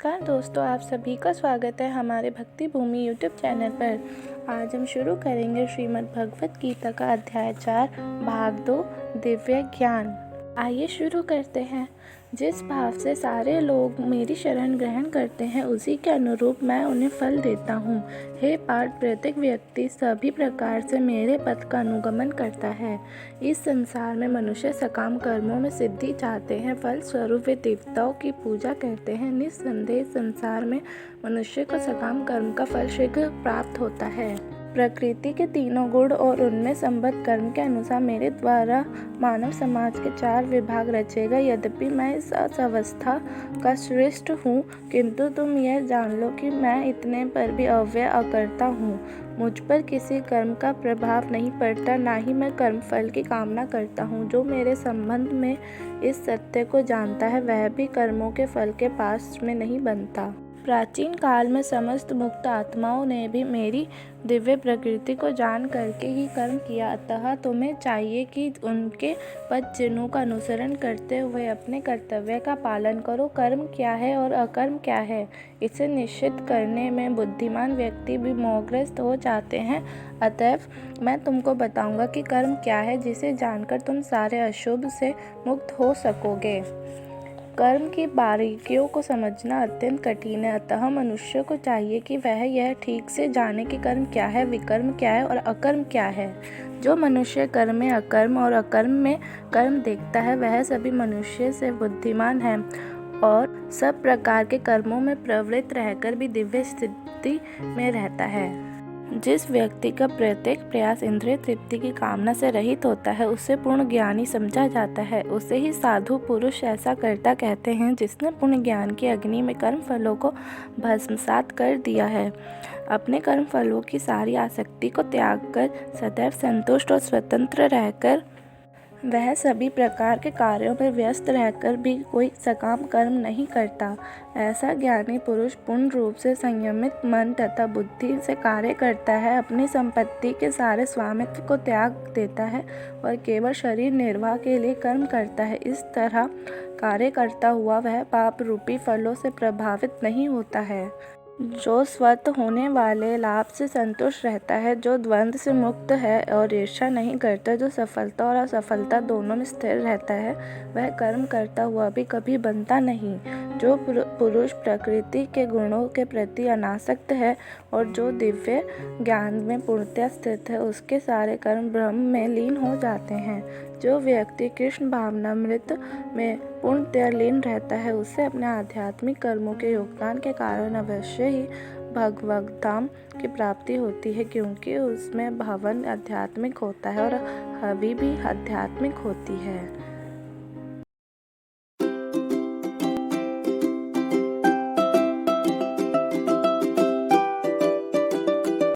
नमस्कार दोस्तों, आप सभी का स्वागत है हमारे भक्ति भूमि यूट्यूब चैनल पर। आज हम शुरू करेंगे श्रीमद् भगवत गीता का अध्याय 4 भाग 2 दिव्य ज्ञान। आइए शुरू करते हैं। जिस भाव से सारे लोग मेरी शरण ग्रहण करते हैं उसी के अनुरूप मैं उन्हें फल देता हूँ। हे पार्थ, प्रत्येक व्यक्ति सभी प्रकार से मेरे पथ का अनुगमन करता है। इस संसार में मनुष्य सकाम कर्मों में सिद्धि चाहते हैं, फल स्वरूप वे देवताओं की पूजा करते हैं। निस्संदेह संसार में मनुष्य को सकाम कर्म का फल शीघ्र प्राप्त होता है। प्रकृति के तीनों गुण और उनमें संबद्ध कर्म के अनुसार मेरे द्वारा मानव समाज के 4 विभाग रचेगा। यद्यपि मैं इस अवस्था का श्रेष्ठ हूँ, किंतु तुम यह जान लो कि मैं इतने पर भी अव्यय अकर्ता हूँ। मुझ पर किसी कर्म का प्रभाव नहीं पड़ता, ना ही मैं कर्म फल की कामना करता हूँ। जो मेरे संबंध में इस सत्य को जानता है वह भी कर्मों के फल के पास में नहीं बनता। प्राचीन काल में समस्त मुक्त आत्माओं ने भी मेरी दिव्य प्रकृति को जान करके ही कर्म किया, अतः तुम्हें चाहिए कि उनके पद चिन्हों का अनुसरण करते हुए अपने कर्तव्य का पालन करो। कर्म क्या है और अकर्म क्या है, इसे निश्चित करने में बुद्धिमान व्यक्ति भी मोहग्रस्त हो जाते हैं। अतएव मैं तुमको बताऊंगा कि कर्म क्या है, जिसे जानकर तुम सारे अशुभ से मुक्त हो सकोगे। कर्म की बारीकियों को समझना अत्यंत कठिन है, अतः मनुष्य को चाहिए कि वह यह ठीक से जाने कि कर्म क्या है, विकर्म क्या है और अकर्म क्या है। जो मनुष्य कर्म में अकर्म और अकर्म में कर्म देखता है वह सभी मनुष्य से बुद्धिमान है और सब प्रकार के कर्मों में प्रवृत्त रहकर भी दिव्य स्थिति में रहता है। जिस व्यक्ति का प्रत्येक प्रयास इंद्रिय तृप्ति की कामना से रहित होता है उसे पूर्ण ज्ञानी समझा जाता है। उसे ही साधु पुरुष ऐसा करता कहते हैं जिसने पूर्ण ज्ञान की अग्नि में कर्म फलों को भस्मसात कर दिया है। अपने कर्म फलों की सारी आसक्ति को त्याग कर सदैव संतुष्ट और स्वतंत्र रहकर वह सभी प्रकार के कार्यों में व्यस्त रहकर भी कोई सकाम कर्म नहीं करता। ऐसा ज्ञानी पुरुष पूर्ण रूप से संयमित मन तथा बुद्धि से कार्य करता है, अपनी संपत्ति के सारे स्वामित्व को त्याग देता है और केवल शरीर निर्वाह के लिए कर्म करता है। इस तरह कार्य करता हुआ वह पाप रूपी फलों से प्रभावित नहीं होता है। जो स्वतः होने वाले लाभ से संतुष्ट रहता है, जो द्वंद्व से मुक्त है और ईर्ष्या नहीं करता, जो सफलता और असफलता दोनों में स्थिर रहता है, वह कर्म करता हुआ भी कभी बनता नहीं। जो पुरुष प्रकृति के गुणों के प्रति अनासक्त है और जो दिव्य ज्ञान में पूर्णतया स्थित है, उसके सारे कर्म ब्रह्म में लीन हो जाते हैं। जो व्यक्ति कृष्ण भावनामृत में पूर्णतया लीन रहता है उसे अपने आध्यात्मिक कर्मों के योगदान के कारण अवश्य ही भगवद्धाम की प्राप्ति होती है, क्योंकि उसमें भवन आध्यात्मिक होता है और हवि भी आध्यात्मिक होती है।